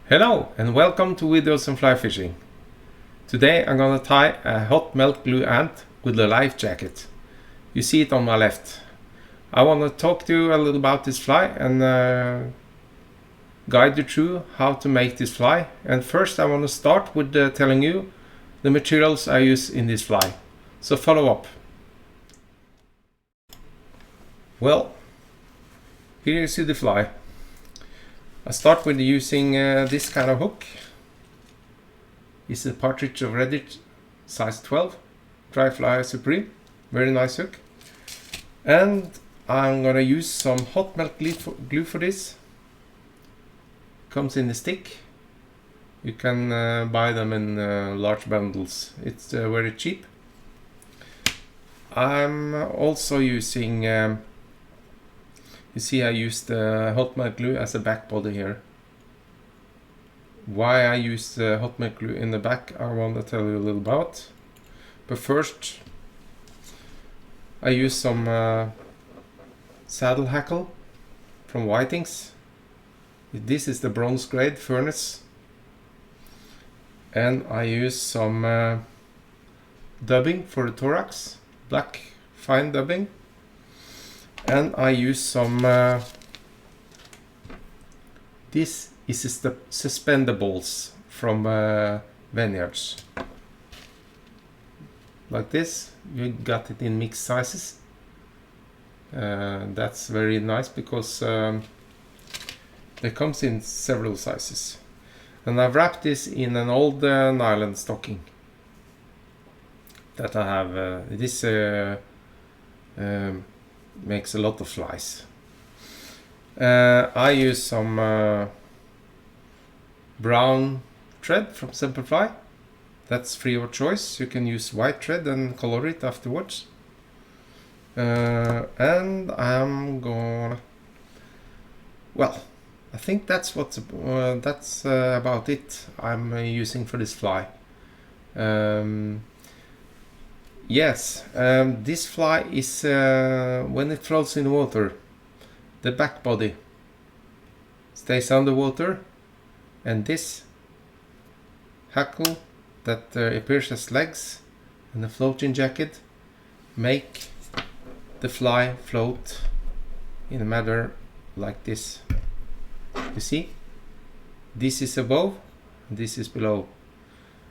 Hello and welcome to Videos on Fly Fishing. Today I'm gonna tie a hot melt glue ant with a life jacket. You see it on my left. I want to talk to you a little about this fly and guide you through how to make this fly. And first I want to start with telling you the materials I use in this fly. So follow up. Well, here you see the fly. I start with using this kind of hook. It's a Partridge of Redditch size 12, Dry Fly Supreme, very nice hook. And I'm gonna use some hot melt glue for this. Comes in a stick. You can buy them in large bundles. It's very cheap. I'm also using you see I used hot melt glue as a back body here. Why I use hot melt glue in the back I want to tell you a little about. But first I use some saddle hackle from Whitings. This is the bronze grade furnace. And I use some dubbing for the thorax, black fine dubbing. And I use some this is the suspendables from Vineyards. Like this, you got it in mixed sizes. That's very nice because it comes in several sizes. And I've wrapped this in an old nylon stocking that I have. This makes a lot of flies. I use some brown thread from Semperfli. That's free of choice. You can use white thread and color it afterwards. And I'm gonna, well, I think that's about it I'm using for this fly. Yes, this fly is when it floats in the water, the back body stays underwater, and this hackle that appears as legs and the floating jacket make the fly float in a manner like this. You see, this is above, this is below.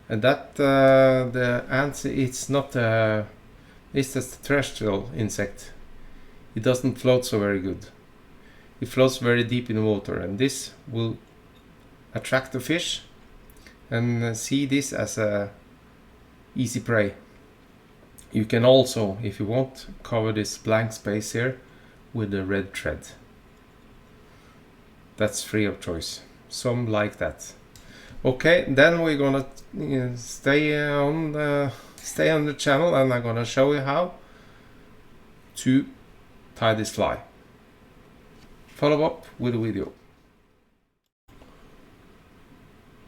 And that the ant, it's not it's just a terrestrial insect. It doesn't float so very good. It floats very deep in the water, and this will attract the fish and see this as a easy prey. You can also, if you want, cover this blank space here with a red thread. That's free of choice. Some like that. Okay, then we're gonna stay on the channel, and I'm gonna show you how to tie this fly. Follow up with the video.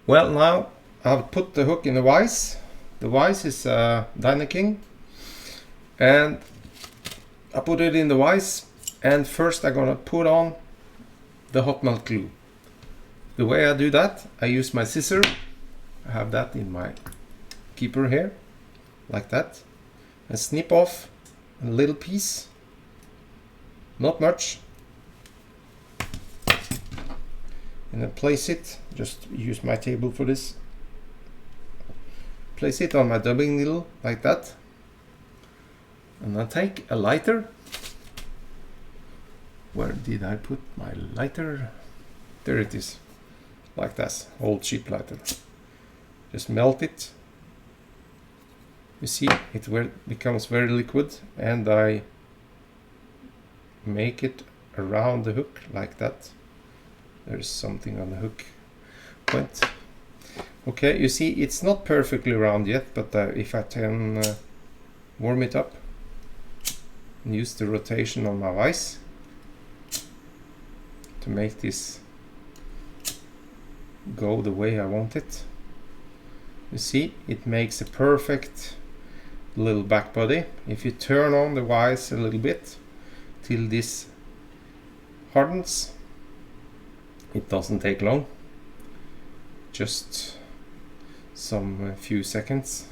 Well, now I've put the hook in the vise. The vise is Dynaking, and I put it in the vise, and first I'm gonna put on the hot melt glue. The way I do that, I use my scissor. I have that in my keeper here, like that, and snip off a little piece, not much, and then place it, just use my table for this, place it on my dubbing needle like that, and then take a lighter. Where did I put my lighter? There it is. Like that, old cheap lighter. Just melt it. You see, it becomes very liquid, and I make it around the hook like that. There's something on the hook point. Okay, you see, it's not perfectly round yet, but if I can warm it up and use the rotation on my vise, to make this go the way I want it. You see, it makes a perfect little back body. If you turn on the wires a little bit till this hardens, it doesn't take long, just some few seconds.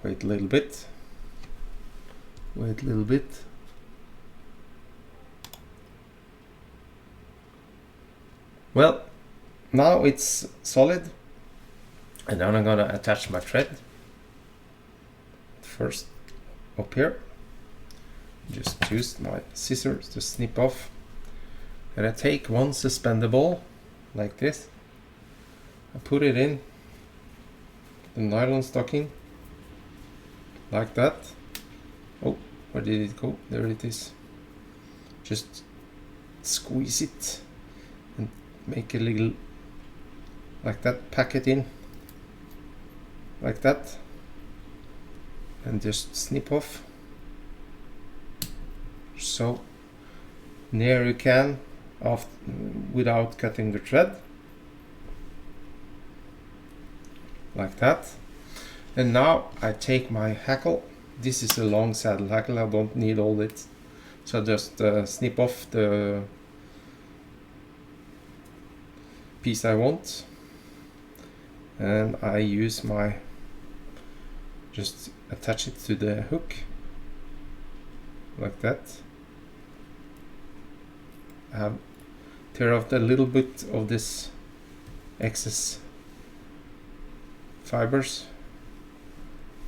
Wait a little bit, wait a little bit. Well, now it's solid, and then I'm gonna attach my thread. First, up here, just use my scissors to snip off, and I take one suspender ball like this. I put it in the nylon stocking like that. Oh, where did it go? There it is. Just squeeze it and make a little like that, pack it in like that, and just snip off so near you can without cutting the thread, like that. And now I take my hackle. This is a long saddle hackle, I don't need all it, so I just snip off the piece I want, and I use my, just attach it to the hook like that. I have tear off a little bit of this excess fibers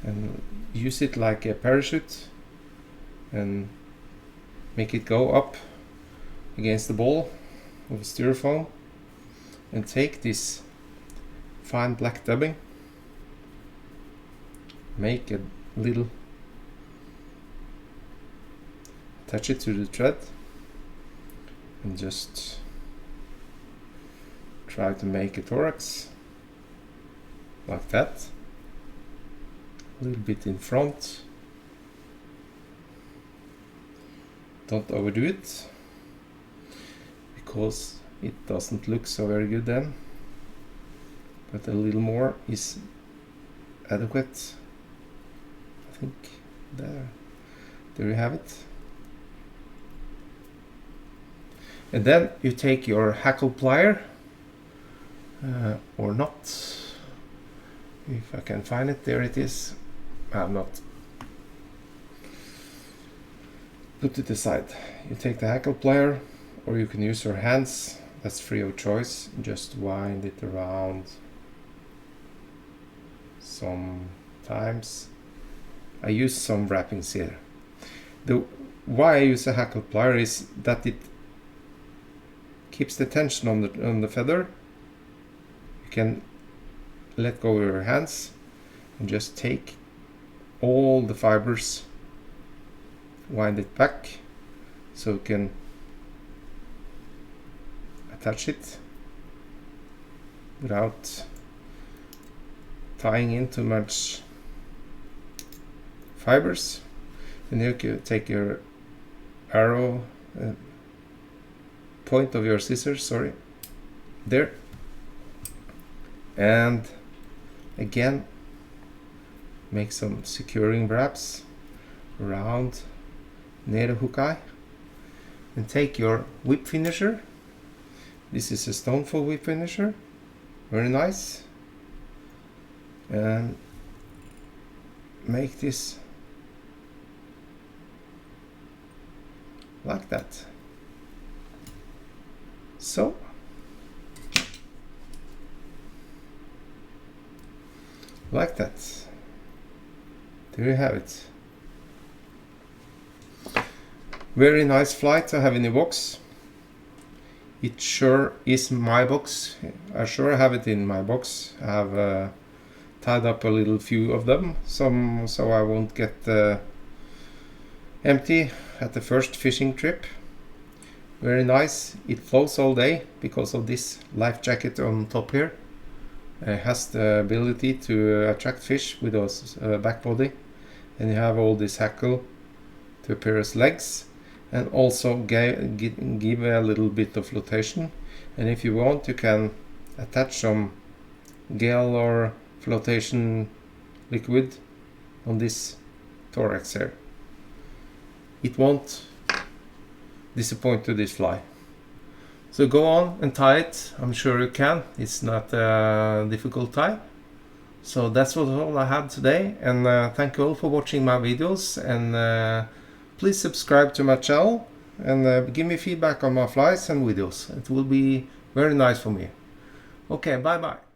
and use it like a parachute and make it go up against the ball of styrofoam, and take this fine black dubbing, make a little, attach it to the thread, and just try to make a thorax like that, a little bit in front. Don't overdo it, because it doesn't look so very good then, but a little more is adequate. I think there you have it. And then you take your hackle plier, or not, if I can find it. There it is. I have not put it aside. You take the hackle plier, or you can use your hands, that's free of choice. Just wind it around sometimes. I use some wrappings here. Why I use a hackle plier is that it keeps the tension on the feather. You can let go of your hands and just take all the fibers, wind it back, so you can attach it without tying in too much fibers. And you can take your arrow point of your scissors, sorry, there, and again make some securing wraps around near the hook eye, and take your whip finisher. This is a Stoneful whip finisher, very nice, and make this like that. So like that. There you have it. Very nice flight I have in the box. It sure is my box. I sure have it in my box. I have tied up a little few of them, some so I won't get empty at the first fishing trip. Very nice. It floats all day because of this life jacket on top here. It has the ability to attract fish with those back body, and you have all this hackle to appear as legs, and also give a little bit of flotation. And if you want, you can attach some gel or flotation liquid on this thorax here. It won't disappoint to this fly. So go on and tie it. I'm sure you can. It's not a difficult tie. So that's all I had today, and thank you all for watching my videos, and please subscribe to my channel and give me feedback on my flies and videos. It will be very nice for me. Okay, bye bye.